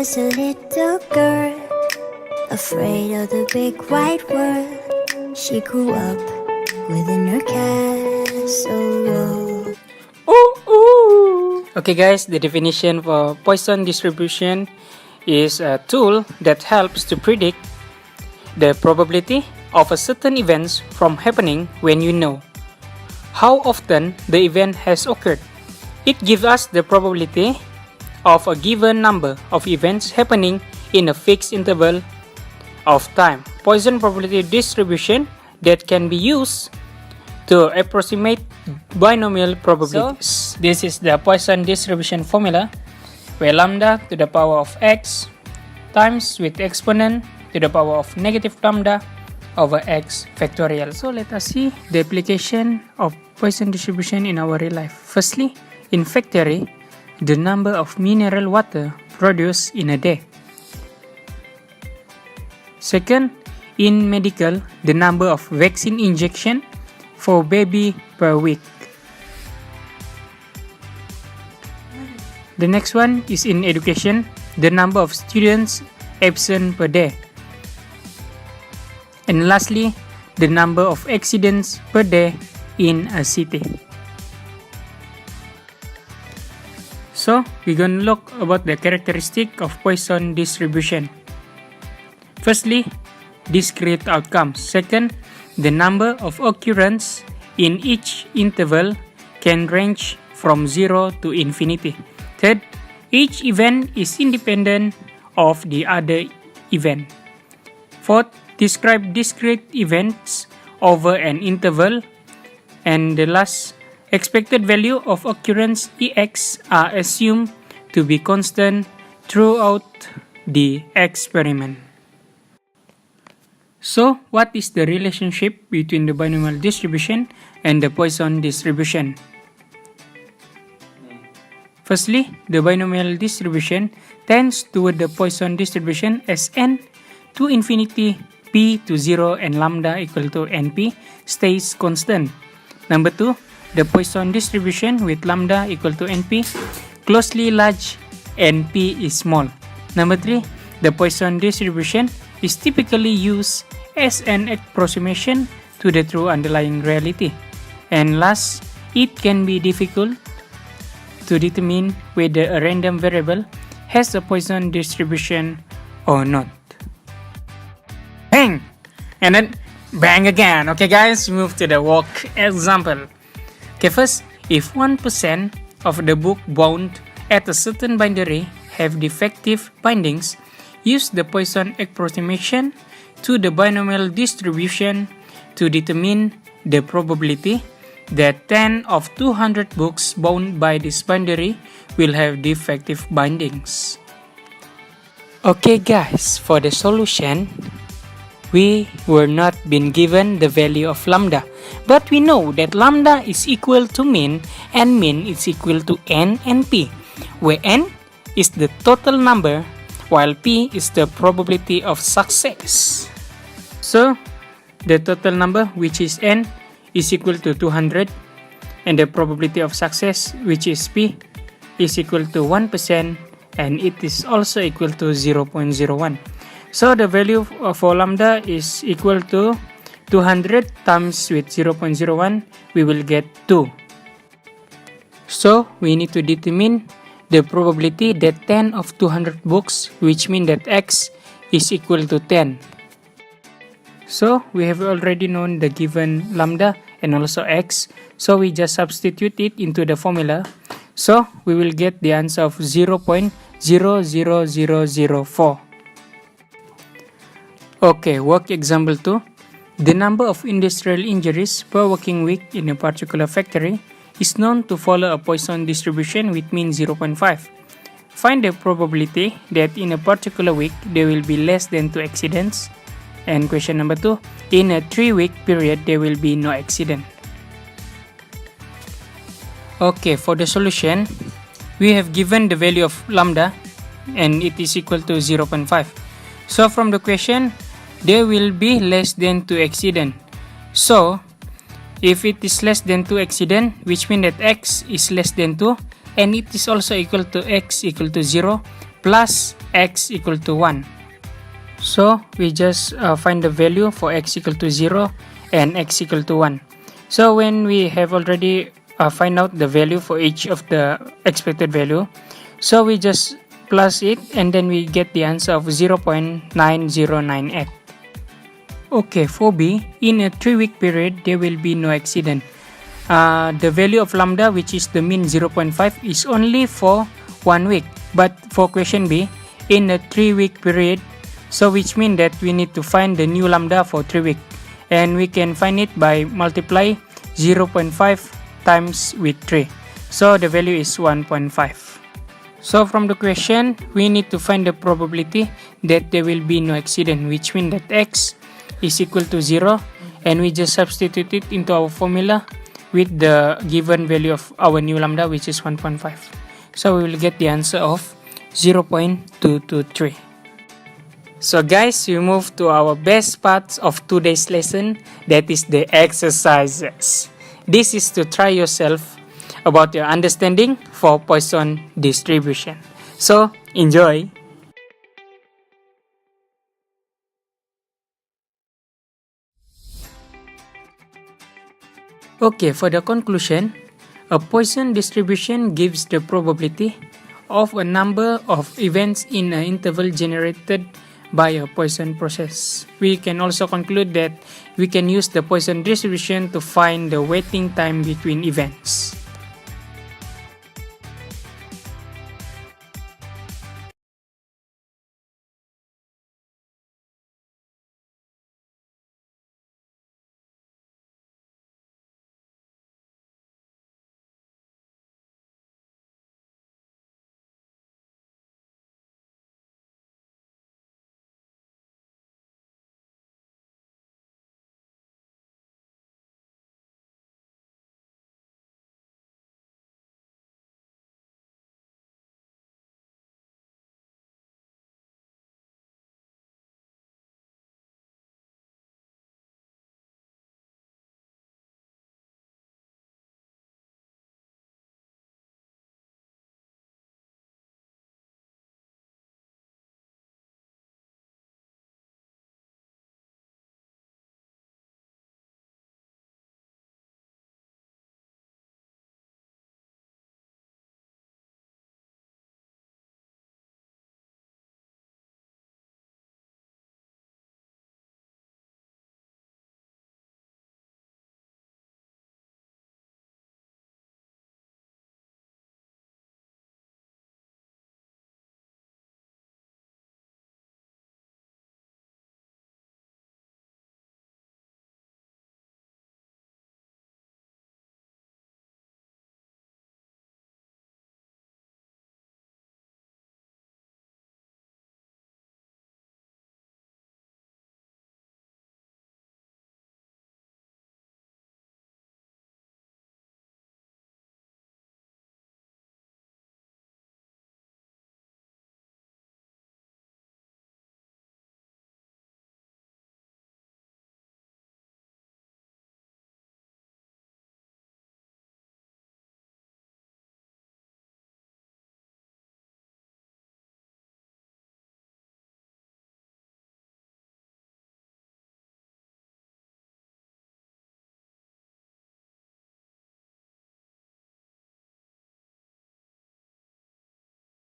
was a little girl, afraid of the big white world. She grew up within her castle wall. Ooh, ooh. Okay guys, the definition for Poisson distribution is a tool that helps to predict the probability of a certain event from happening when you know how often the event has occurred. It gives us the probability of a given number of events happening in a fixed interval of time. Poisson probability distribution that can be used to approximate binomial probabilities. So, this is the Poisson distribution formula, where lambda to the power of x times with exponent to the power of negative lambda over x factorial. So let us see the application of Poisson distribution in our real life. Firstly, in factory, the number of mineral water produced in a day. Second, in medical, the number of vaccine injection for baby per week. The next one is in education, the number of students absent per day. And lastly, the number of accidents per day in a city. So, we're gonna look about the characteristic of Poisson distribution. Firstly, discrete outcomes. Second, the number of occurrences in each interval can range from 0 to infinity. Third, each event is independent of the other event. Fourth, describe discrete events over an interval. And the last, expected value of occurrence EX are assumed to be constant throughout the experiment. So, what is the relationship between the binomial distribution and the Poisson distribution? Firstly, the binomial distribution tends toward the Poisson distribution as n to infinity, p to 0 and lambda equal to np stays constant. Number 2, the Poisson distribution with lambda equal to np closely large and p is small. Number 3, the Poisson distribution is typically used as an approximation to the true underlying reality. And last, it can be difficult to determine whether a random variable has a Poisson distribution or not. Bang! And then bang again. Okay guys, move to the work example. Okay, first, if 1% of the book bound at a certain boundary have defective bindings, use the Poisson approximation to the binomial distribution to determine the probability that 10 of 200 books bound by this boundary will have defective bindings. Okay guys, for the solution, we were not been given the value of lambda, but we know that lambda is equal to mean and mean is equal to n and p, where n is the total number while p is the probability of success. So, the total number, which is n, is equal to 200, and the probability of success, which is p, is equal to 1%, and it is also equal to 0.01. So the value for lambda is equal to 200 times with 0.01, we will get 2. So we need to determine the probability that 10 of 200 books, which means that x is equal to 10. So we have already known the given lambda and also x, so we just substitute it into the formula. So we will get the answer of 0.00004. Okay, work example 2. The number of industrial injuries per working week in a particular factory is known to follow a Poisson distribution with mean 0.5. Find the probability that in a particular week there will be less than 2 accidents. And question number 2, in a 3-week period there will be no accident. Okay, for the solution, we have given the value of lambda and it is equal to 0.5. So from the question, there will be less than 2 accident. So if it is less than 2 accident, which means that x is less than 2 and it is also equal to x equal to 0, plus x equal to 1. So we just find the value for x equal to 0 and x equal to 1. So when we have already find out the value for each of the expected value, so we just plus it and then we get the answer of 0.9098. Okay, for B, in a 3-week period, there will be no accident. The value of lambda, which is the mean 0.5, is only for 1 week. But for question B, in a 3-week period, so which means that we need to find the new lambda for 3 weeks. And we can find it by multiply 0.5 times with 3. So the value is 1.5. So from the question, we need to find the probability that there will be no accident, which means that x is equal to 0, and we just substitute it into our formula with the given value of our new lambda, which is 1.5. So we will get the answer of 0.223. So guys, we move to our best part of today's lesson, that is the exercises. This is to try yourself about your understanding for Poisson distribution. So enjoy! Okay, for the conclusion, a Poisson distribution gives the probability of a number of events in an interval generated by a Poisson process. We can also conclude that we can use the Poisson distribution to find the waiting time between events.